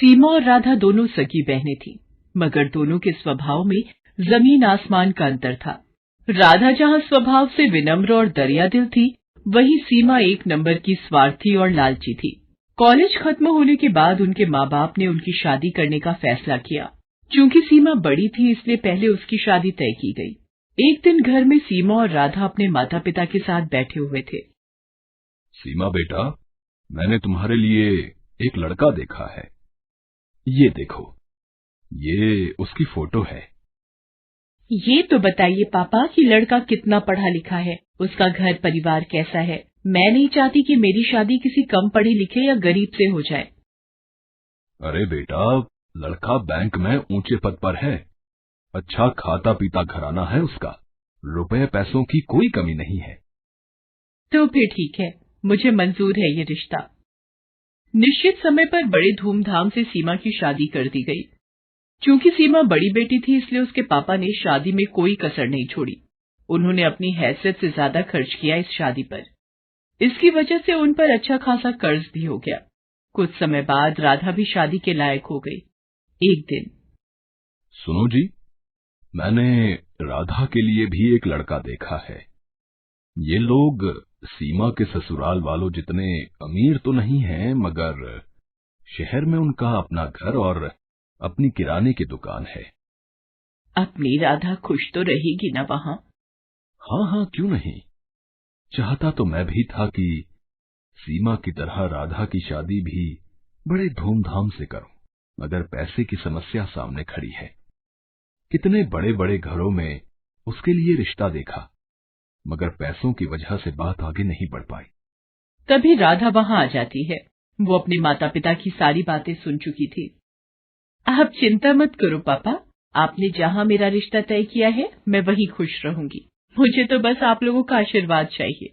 सीमा और राधा दोनों सगी बहनें थीं, मगर दोनों के स्वभाव में जमीन आसमान का अंतर था। राधा जहां स्वभाव से विनम्र और दरियादिल थी, वहीं सीमा एक नंबर की स्वार्थी और लालची थी। कॉलेज खत्म होने के बाद उनके माँ बाप ने उनकी शादी करने का फैसला किया। चूंकि सीमा बड़ी थी, इसलिए पहले उसकी शादी तय की गई। एक दिन घर में सीमा और राधा अपने माता पिता के साथ बैठे हुए थे। सीमा बेटा, मैंने तुम्हारे लिए एक लड़का देखा है। ये देखो, ये उसकी फोटो है। ये तो बताइए पापा कि लड़का कितना पढ़ा लिखा है, उसका घर परिवार कैसा है। मैं नहीं चाहती कि मेरी शादी किसी कम पढ़े लिखे या गरीब से हो जाए। अरे बेटा, लड़का बैंक में ऊंचे पद पर है, अच्छा खाता पीता घराना है उसका, रुपए पैसों की कोई कमी नहीं है। तो फिर ठीक है, मुझे मंजूर है ये रिश्ता। निश्चित समय पर बड़े धूमधाम से सीमा की शादी कर दी गई। चूंकि सीमा बड़ी बेटी थी, इसलिए उसके पापा ने शादी में कोई कसर नहीं छोड़ी। उन्होंने अपनी हैसियत से ज्यादा खर्च किया इस शादी पर। इसकी वजह से उन पर अच्छा खासा कर्ज भी हो गया। कुछ समय बाद राधा भी शादी के लायक हो गई। एक दिन, सुनो जी, मैंने राधा के लिए भी एक लड़का देखा है। ये लोग सीमा के ससुराल वालों जितने अमीर तो नहीं हैं, मगर शहर में उनका अपना घर और अपनी किराने की दुकान है। अपनी राधा खुश तो रहेगी ना वहाँ? हाँ हाँ, क्यों नहीं। चाहता तो मैं भी था कि सीमा की तरह राधा की शादी भी बड़े धूमधाम से करूं, मगर पैसे की समस्या सामने खड़ी है। कितने बड़े बड़े घरों में उसके लिए रिश्ता देखा, मगर पैसों की वजह से बात आगे नहीं बढ़ पाई। तभी राधा वहाँ आ जाती है। वो अपने माता पिता की सारी बातें सुन चुकी थी। आप चिंता मत करो पापा, आपने जहाँ मेरा रिश्ता तय किया है, मैं वहीं खुश रहूंगी। मुझे तो बस आप लोगों का आशीर्वाद चाहिए।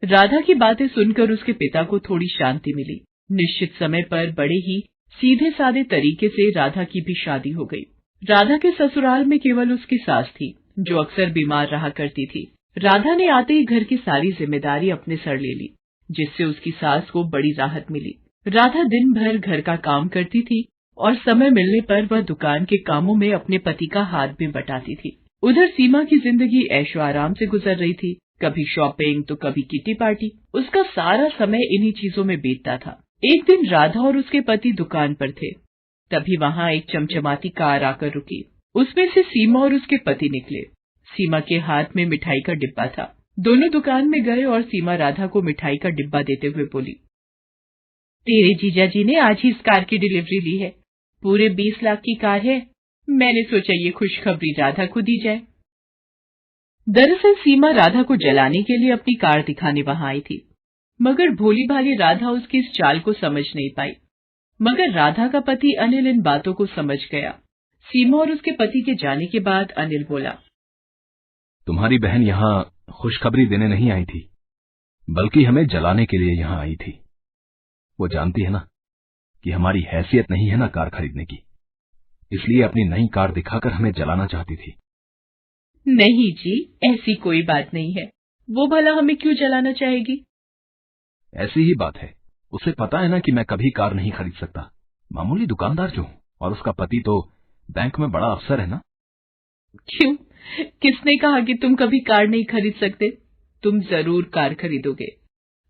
राधा की बातें सुनकर उसके पिता को थोड़ी शांति मिली। निश्चित समय पर बड़े ही सीधे साधे तरीके से राधा की भी शादी हो गई। राधा के ससुराल में केवल उसकी सास थी, जो अक्सर बीमार रहा करती थी। राधा ने आते ही घर की सारी जिम्मेदारी अपने सर ले ली, जिससे उसकी सास को बड़ी राहत मिली। राधा दिन भर घर का काम करती थी और समय मिलने पर वह दुकान के कामों में अपने पति का हाथ भी बटाती थी। उधर सीमा की जिंदगी ऐशो आराम से गुजर रही थी। कभी शॉपिंग तो कभी किटी पार्टी। उसका सारा समय इन्हीं चीजों में बीतता था। एक दिन राधा और उसके पति दुकान पर थे। तभी वहाँ एक चमचमाती कार आकर रुकी। उसमें से सीमा और उसके पति निकले। सीमा के हाथ में मिठाई का डिब्बा था। दोनों दुकान में गए और सीमा राधा को मिठाई का डिब्बा देते हुए बोली, तेरे जीजा जी ने आज ही इस कार की डिलीवरी ली है। पूरे 20 लाख की कार है। मैंने सोचा ये खुशखबरी राधा को दी जाए। दरअसल सीमा राधा को जलाने के लिए अपनी कार दिखाने वहां आई थी, मगर भोली भाली राधा उसकी इस चाल को समझ नहीं पाई। मगर राधा का पति अनिल इन बातों को समझ गया। सीमा और उसके पति के जाने के बाद अनिल बोला, तुम्हारी बहन यहाँ खुशखबरी देने नहीं आई थी, बल्कि हमें जलाने के लिए यहाँ आई थी। वो जानती है ना कि हमारी हैसियत नहीं है ना कार खरीदने की, इसलिए अपनी नई कार दिखाकर हमें जलाना चाहती थी। नहीं जी, ऐसी कोई बात नहीं है। वो भला हमें क्यों जलाना चाहेगी? ऐसी ही बात है। उसे पता है ना कि मैं कभी कार नहीं खरीद सकता, मामूली दुकानदार जो हूं, और उसका पति तो बैंक में बड़ा अफसर है ना। क्यों? किसने कहा कि तुम कभी कार नहीं खरीद सकते? तुम जरूर कार खरीदोगे।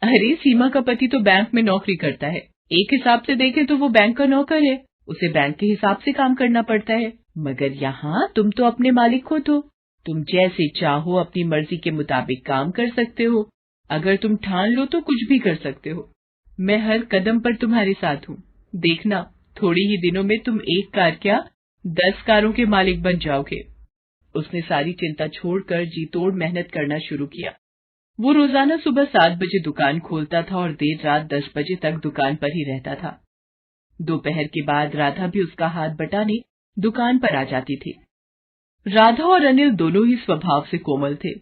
अरे सीमा का पति तो बैंक में नौकरी करता है। एक हिसाब से देखें तो वो बैंक का नौकर है, उसे बैंक के हिसाब से काम करना पड़ता है। मगर यहाँ तुम तो अपने मालिक खुद हो। तुम जैसे चाहो अपनी मर्जी के मुताबिक काम कर सकते हो। अगर तुम ठान लो तो कुछ भी कर सकते हो। मैं हर कदम पर तुम्हारे साथ हूँ। देखना, थोड़ी ही दिनों में तुम एक कार क्या 10 कारों के मालिक बन जाओगे। उसने सारी चिंता छोड़कर जी तोड़ मेहनत करना शुरू किया। वो रोजाना सुबह 7 बजे दुकान खोलता था और देर रात 10 बजे तक दुकान पर ही रहता था। दोपहर के बाद राधा भी उसका हाथ बटाने दुकान पर आ जाती थी। राधा और अनिल दोनों ही स्वभाव से कोमल थे।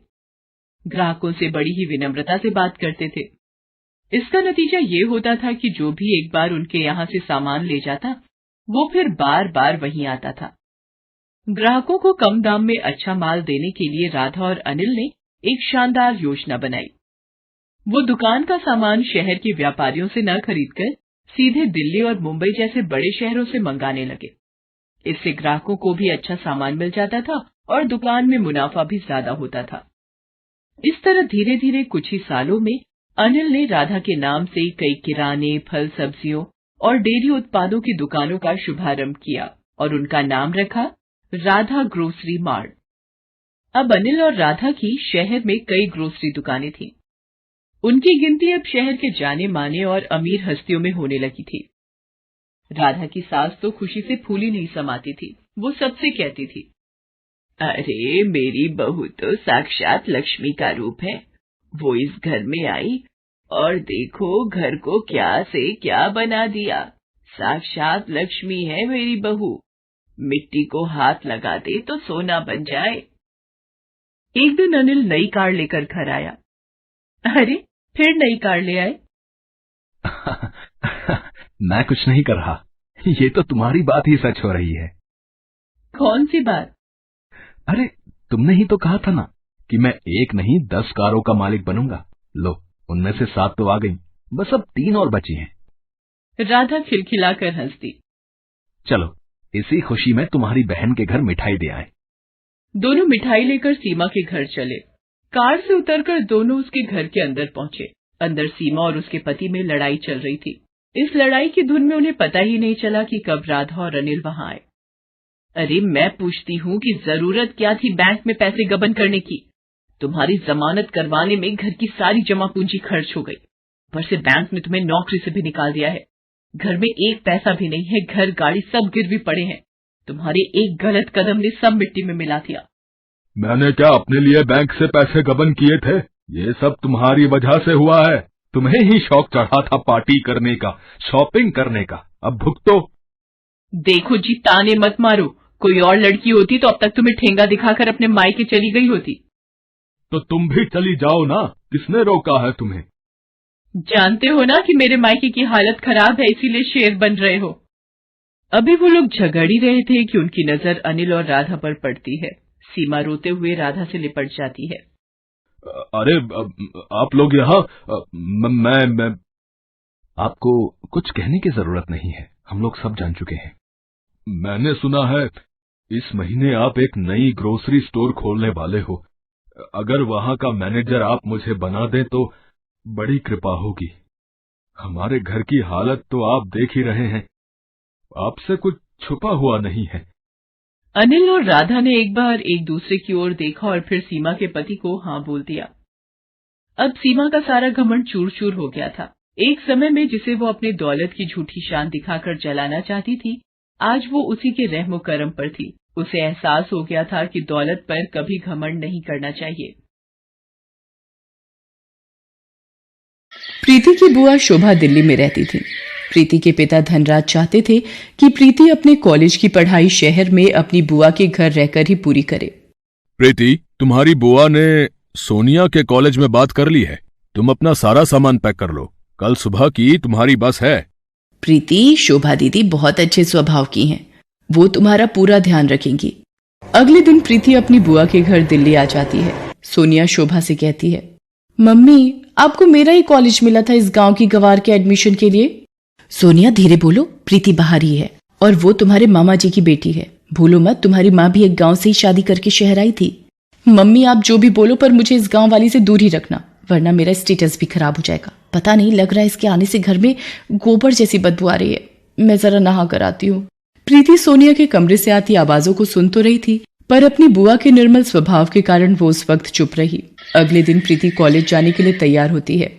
ग्राहकों से बड़ी ही विनम्रता से बात करते थे। इसका नतीजा ये होता था कि जो भी एक बार उनके यहाँ से सामान ले जाता, वो फिर बार बार वहीं आता था। ग्राहकों को कम दाम में अच्छा माल देने के लिए राधा और अनिल ने एक शानदार योजना बनाई। वो दुकान का सामान शहर के व्यापारियों से न खरीदकर सीधे दिल्ली और मुंबई जैसे बड़े शहरों से मंगाने लगे। इससे ग्राहकों को भी अच्छा सामान मिल जाता था और दुकान में मुनाफा भी ज्यादा होता था। इस तरह धीरे धीरे कुछ ही सालों में अनिल ने राधा के नाम से कई किराने, फल, सब्जियों और डेयरी उत्पादों की दुकानों का शुभारंभ किया और उनका नाम रखा राधा ग्रोसरी मार्ट। अब अनिल और राधा की शहर में कई ग्रोसरी दुकानें थीं। उनकी गिनती अब शहर के जाने माने और अमीर हस्तियों में होने लगी थी। राधा की सास तो खुशी से फूली नहीं समाती थी। वो सबसे कहती थी, अरे मेरी बहू तो साक्षात लक्ष्मी का रूप है। वो इस घर में आई और देखो घर को क्या से क्या बना दिया। साक्षात लक्ष्मी है मेरी बहू। मिट्टी को हाथ लगा दे तो सोना बन जाए। एक दिन अनिल नई कार लेकर घर आया। अरे फिर नई कार ले आए? मैं कुछ नहीं कर रहा। ये तो तुम्हारी बात ही सच हो रही है। कौन सी बात? अरे तुमने ही तो कहा था ना कि मैं 1 नहीं 10 कारों का मालिक बनूंगा। लो, उनमें से 7 तो आ गई, बस अब 3 और बची हैं। राधा खिलखिलाकर हंस दी। चलो इसी खुशी में तुम्हारी बहन के घर मिठाई दे आए। दोनों मिठाई लेकर सीमा के घर चले। कार से उतरकर दोनों उसके घर के अंदर पहुंचे। अंदर सीमा और उसके पति में लड़ाई चल रही थी। इस लड़ाई की धुन में उन्हें पता ही नहीं चला कि कब राधा और अनिल वहां आए। अरे मैं पूछती हूँ कि जरूरत क्या थी बैंक में पैसे गबन करने की? तुम्हारी जमानत करवाने में घर की सारी जमा पूंजी खर्च हो गई। ऊपर से बैंक ने तुम्हें नौकरी से भी निकाल दिया है। घर में एक पैसा भी नहीं है। घर, गाड़ी सब गिरवी पड़े हैं। तुम्हारे एक गलत कदम ने सब मिट्टी में मिला दिया। मैंने क्या अपने लिए बैंक से पैसे गबन किए थे? ये सब तुम्हारी वजह से हुआ है। तुम्हें ही शौक चढ़ा था पार्टी करने का, शॉपिंग करने का। अब भुगतो। देखो जी, ताने मत मारो। कोई और लड़की होती तो अब तक तुम्हें ठेंगा दिखाकर अपने मायके चली गई होती। तो तुम भी चली जाओ ना, किसने रोका है तुम्हें? जानते हो ना कि मेरे मायके की हालत खराब है, इसीलिए शेर बन रहे हो। अभी वो लोग झगड़ ही रहे थे कि उनकी नजर अनिल और राधा पर पड़ती है। सीमा रोते हुए राधा से लिपट जाती है। अरे आप लोग यहाँ, मैं आपको कुछ कहने की जरूरत नहीं है। हम लोग सब जान चुके हैं। मैंने सुना है इस महीने आप एक नई ग्रोसरी स्टोर खोलने वाले हो। अगर वहां का मैनेजर आप मुझे बना दें तो बड़ी कृपा होगी। हमारे घर की हालत तो आप देख ही रहे हैं। आपसे कुछ छुपा हुआ नहीं है। अनिल और राधा ने एक बार एक दूसरे की ओर देखा और फिर सीमा के पति को हाँ बोल दिया। अब सीमा का सारा घमंड चूर चूर हो गया था। एक समय में जिसे वो अपनी दौलत की झूठी शान दिखाकर जलाना चाहती थी, आज वो उसी के रहमो करम पर थी। उसे एहसास हो गया था कि दौलत पर कभी घमंड नहीं करना चाहिए। प्रीति की बुआ शोभा दिल्ली में रहती थी। प्रीति के पिता धनराज चाहते थे कि प्रीति अपने कॉलेज की पढ़ाई शहर में अपनी बुआ के घर रहकर ही पूरी करे। प्रीति, तुम्हारी बुआ ने सोनिया के कॉलेज में बात कर ली है। तुम अपना सारा सामान पैक कर लो, कल सुबह की तुम्हारी बस है। प्रीति, शोभा दीदी बहुत अच्छे स्वभाव की हैं। वो तुम्हारा पूरा ध्यान रखेंगी। अगले दिन प्रीति अपनी बुआ के घर दिल्ली आ जाती है। सोनिया शोभा से कहती है, मम्मी आपको मेरा ही कॉलेज मिला था इस गांव की गवार के एडमिशन के लिए। सोनिया धीरे बोलो, प्रीति बाहर ही है और वो तुम्हारे मामा जी की बेटी है। भूलो मत, तुम्हारी माँ भी एक गांव से ही शादी करके शहर आई थी। मम्मी आप जो भी बोलो पर मुझे इस गांव वाली से दूर ही रखना, वरना मेरा स्टेटस भी खराब हो जाएगा। पता नहीं, लग रहा है इसके आने से घर में गोबर जैसी बदबू आ रही है। मैं जरा नहा कर आती हूँ। प्रीति सोनिया के कमरे से आती आवाजों को सुन तो रही थी, पर अपनी बुआ के निर्मल स्वभाव के कारण वो उस वक्त चुप रही। अगले दिन प्रीति कॉलेज जाने के लिए तैयार होती है।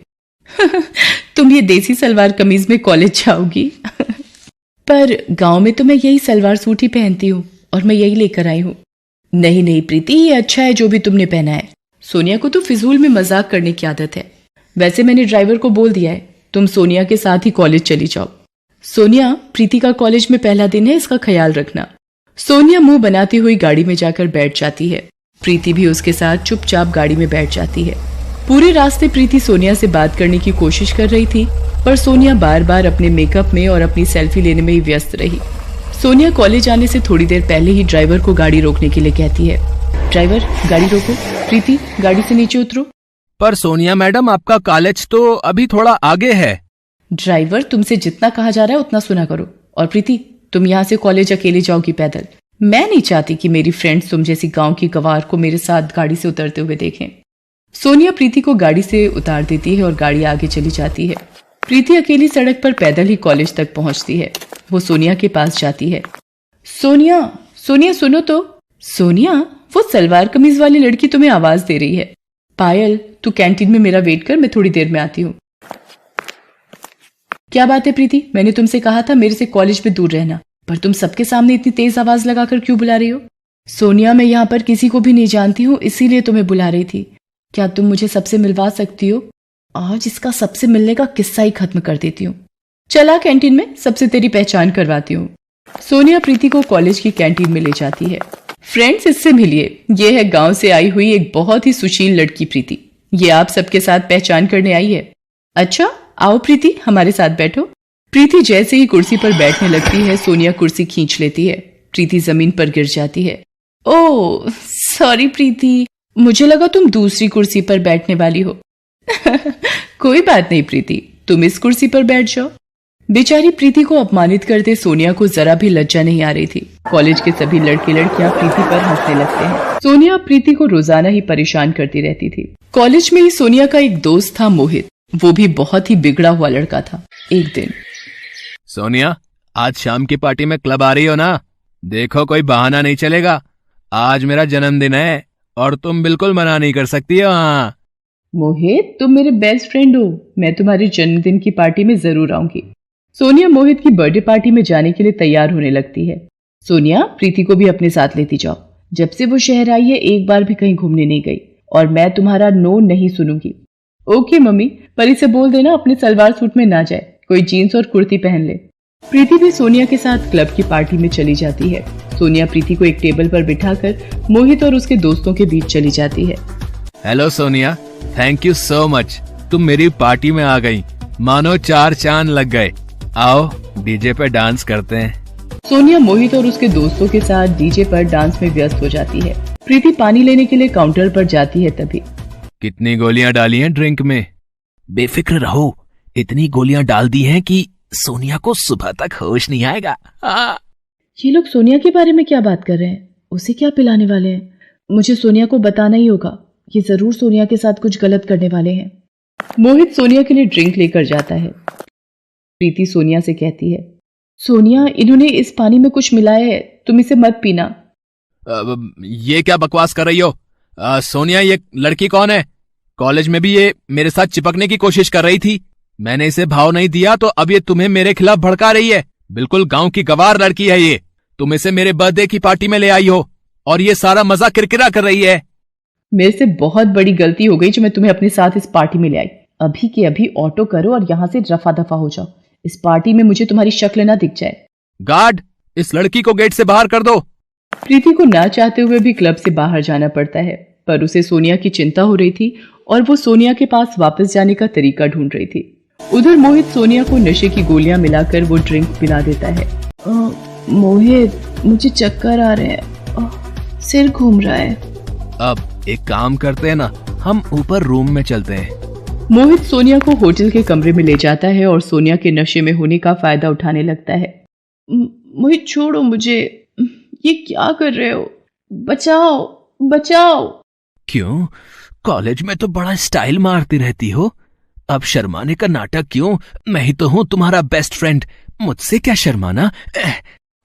तुम ये देसी सलवार कमीज में कॉलेज जाओगी? पर गांव में तो मैं यही सलवार सूट ही पहनती हूँ और मैं यही लेकर आई हूँ। नहीं नहीं प्रीति, ये अच्छा है जो भी तुमने पहना है। सोनिया को तो फिजूल में मजाक करने की आदत है। वैसे मैंने ड्राइवर को बोल दिया है, तुम सोनिया के साथ ही कॉलेज चली जाओ। सोनिया, प्रीति का कॉलेज में पहला दिन है, इसका ख्याल रखना। सोनिया मुंह बनाती हुई गाड़ी में जाकर बैठ जाती है। प्रीति भी उसके साथ चुपचाप गाड़ी में बैठ जाती है। पूरे रास्ते प्रीति सोनिया से बात करने की कोशिश कर रही थी, पर सोनिया बार बार अपने मेकअप में और अपनी सेल्फी लेने में ही व्यस्त रही। सोनिया कॉलेज आने से थोड़ी देर पहले ही ड्राइवर को गाड़ी रोकने के लिए कहती है, ड्राइवर गाड़ी रोको, प्रीति गाड़ी से नीचे उतरो। पर सोनिया मैडम, आपका कॉलेज तो अभी थोड़ा आगे है। ड्राइवर, तुमसे जितना कहा जा रहा है उतना सुना करो। और प्रीति, तुम यहाँ से कॉलेज अकेले जाओगी पैदल। मैं नहीं चाहती कि मेरी फ्रेंड्स तुम जैसी गांव की गवार को मेरे साथ गाड़ी से उतरते हुए देखें। सोनिया प्रीति को गाड़ी से उतार देती है और गाड़ी आगे चली जाती है। प्रीति अकेली सड़क पर पैदल ही कॉलेज तक पहुंचती है। वो सोनिया के पास जाती है। सोनिया, सोनिया सुनो तो। सोनिया, वो सलवार कमीज वाली लड़की तुम्हें आवाज दे रही है। पायल, तू कैंटीन में मेरा वेट कर, मैं थोड़ी देर में आती हूँ। क्या बात है प्रीति, मैंने तुमसे कहा था मेरे से कॉलेज में दूर रहना, पर तुम सबके सामने इतनी तेज आवाज लगाकर क्यों बुला रही हो? सोनिया, मैं यहाँ पर किसी को भी नहीं जानती हूँ, इसीलिए तुम्हें बुला रही थी। क्या तुम मुझे सबसे मिलवा सकती हो? आज इसका सबसे मिलने का किस्सा ही खत्म कर देती हूँ। चला कैंटीन में, सबसे तेरी पहचान करवाती हूँ। सोनिया प्रीति को कॉलेज की कैंटीन में ले जाती है। फ्रेंड्स, इससे मिलिए, ये है गांव से आई हुई एक बहुत ही सुशील लड़की प्रीति। ये आप सबके साथ पहचान करने आई है। अच्छा, आओ प्रीति, हमारे साथ बैठो। प्रीति जैसे ही कुर्सी पर बैठने लगती है, सोनिया कुर्सी खींच लेती है। प्रीति जमीन पर गिर जाती है। ओह सॉरी प्रीति, मुझे लगा तुम दूसरी कुर्सी पर बैठने वाली हो। कोई बात नहीं प्रीति, तुम इस कुर्सी पर बैठ जाओ। बेचारी प्रीति को अपमानित करते सोनिया को जरा भी लज्जा नहीं आ रही थी। कॉलेज के सभी लड़के लड़कियां प्रीति पर हंसने लगते हैं। सोनिया प्रीति को रोजाना ही परेशान करती रहती थी। कॉलेज में ही सोनिया का एक दोस्त था मोहित। वो भी बहुत ही बिगड़ा हुआ लड़का था। एक दिन, सोनिया, आज शाम की पार्टी में क्लब आ रही हो ना? देखो, कोई बहाना नहीं चलेगा। आज मेरा जन्मदिन है और तुम बिल्कुल मना नहीं कर सकती हो। हाँ मोहित, तुम मेरे बेस्ट फ्रेंड हो, मैं तुम्हारे जन्मदिन की पार्टी में जरूर आऊंगी। सोनिया मोहित की बर्थडे पार्टी में जाने के लिए तैयार होने लगती है। सोनिया, प्रीति को भी अपने साथ लेती जाओ। जब से वो शहर आई है एक बार भी कहीं घूमने नहीं गई और मैं तुम्हारा नो नहीं सुनूंगी। ओके मम्मी, पर इसे बोल देना अपने सलवार सूट में ना जाए, कोई जीन्स और कुर्ती पहन ले। प्रीति भी सोनिया के साथ क्लब की पार्टी में चली जाती है। सोनिया प्रीति को एक टेबल पर बिठाकर मोहित और उसके दोस्तों के बीच चली जाती है। Hello Sonia, thank you so much, तुम मेरी पार्टी में आ गई, मानो 4 चांद लग गए। आओ डीजे पे डांस करते हैं। सोनिया मोहित और उसके दोस्तों के साथ डीजे पर डांस में व्यस्त हो जाती है। प्रीति पानी लेने के लिए काउंटर पर जाती है। तभी, कितनी गोलियां डाली हैं ड्रिंक में? बेफिक्र रहो, इतनी गोलियां डाल दी हैं कि सोनिया को सुबह तक होश नहीं आएगा। ये लोग सोनिया के बारे में क्या बात कर रहे हैं? उसे क्या पिलाने वाले हैं? मुझे सोनिया को बताना ही होगा। ये जरूर सोनिया के साथ कुछ गलत करने वाले हैं। मोहित सोनिया के लिए ड्रिंक लेकर जाता है। प्रीति सोनिया से कहती है, सोनिया, इन्होंने इस पानी में कुछ मिलाया है, तुम इसे मत पीना। ये क्या बकवास कर रही हो? सोनिया, ये लड़की कौन है? कॉलेज में भी ये मेरे साथ चिपकने की कोशिश कर रही थी। मैंने इसे भाव नहीं दिया तो अब ये तुम्हें मेरे खिलाफ भड़का रही है। बिल्कुल गांव की गवार लड़की है ये। तुम इसे मेरे बर्थडे की पार्टी में ले आई हो और ये सारा मजा किरकिरा कर रही है। मेरे से बहुत बड़ी गलती हो गई जो मैं तुम्हें अपने साथ इस पार्टी में ले आई। अभी के अभी ऑटो करो और यहाँ से रफा दफा हो जाओ। इस पार्टी में मुझे तुम्हारी शक्ल ना दिख जाए। गार्ड, इस लड़की को गेट से बाहर कर दो। प्रीति को ना चाहते हुए भी क्लब से बाहर जाना पड़ता है, पर उसे सोनिया की चिंता हो रही थी और वो सोनिया के पास वापस जाने का तरीका ढूंढ रही थी। उधर मोहित सोनिया को नशे की गोलियां मिलाकर वो ड्रिंक पिला देता है। मोहित, मुझे चक्कर आ रहे हैं, सिर घूम रहा है। अब एक काम करते हैं ना, हम ऊपर रूम में चलते हैं। मोहित सोनिया को होटल के कमरे में ले जाता है और सोनिया के नशे में होने का फायदा उठाने लगता है। मोहित, छोड़ो मुझे, ये क्या कर रहे हो? बचाओ, बचाओ। क्यों? कॉलेज में तो बड़ा स्टाइल मारती रहती हो, अब शर्माने का नाटक क्यों? मैं ही तो हूँ तुम्हारा बेस्ट फ्रेंड, मुझसे क्या शर्माना।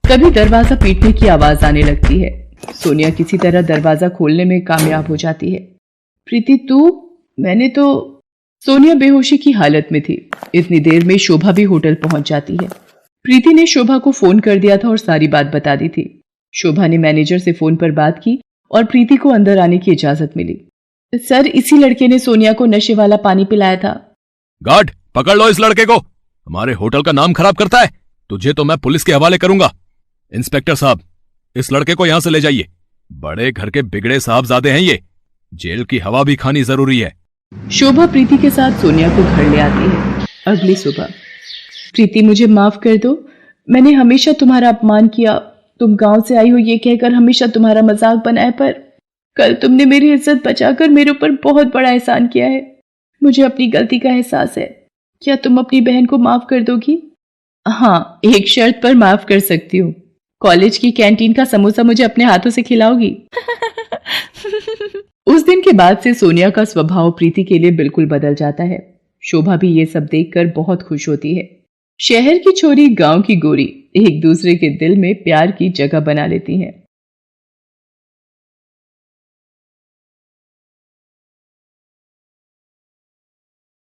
तभी दरवाजा पीटने की आवाज आने लगती है। सोनिया किसी तरह दरवाजा खोलने में कामयाब हो जाती है। प्रीति, तू? मैंने तो... सोनिया बेहोशी की हालत में थी। इतनी देर में शोभा भी होटल पहुंच जाती है। प्रीति ने शोभा को फोन कर दिया था और सारी बात बता दी थी। शोभा ने मैनेजर से फोन पर बात की और प्रीति को अंदर आने की इजाजत मिली। सर, इसी लड़के ने सोनिया को नशे वाला पानी पिलाया था। गार्ड, पकड़ लो इस लड़के को, हमारे होटल का नाम खराब करता है। तुझे तो मैं पुलिस के हवाले करूंगा। इंस्पेक्टर साहब, इस लड़के को यहां से ले जाइए। बड़े घर के बिगड़े साहबजादे हैं ये, जेल की हवा भी खानी जरूरी है। शोभा प्रीति के साथ सोनिया को घर ले आती है। अगली सुबह, प्रीति, मुझे माफ कर दो, मैंने हमेशा तुम्हारा अपमान किया। तुम गांव से आई हो ये कहकर हमेशा तुम्हारा मजाक बनाया, पर कल तुमने मेरी इज्जत बचाकर मेरे ऊपर बहुत बड़ा एहसान किया है। मुझे अपनी गलती का एहसास है। क्या तुम अपनी बहन को माफ कर दोगी? हाँ, एक शर्त पर माफ कर सकती हूँ। कॉलेज की कैंटीन का समोसा मुझे अपने हाथों से खिलाओगी? उस दिन के बाद से सोनिया का स्वभाव प्रीति के लिए बिल्कुल बदल जाता है। शोभा भी ये सब देखकर बहुत खुश होती है। शहर की छोरी, गांव की गोरी एक दूसरे के दिल में प्यार की जगह बना लेती हैं।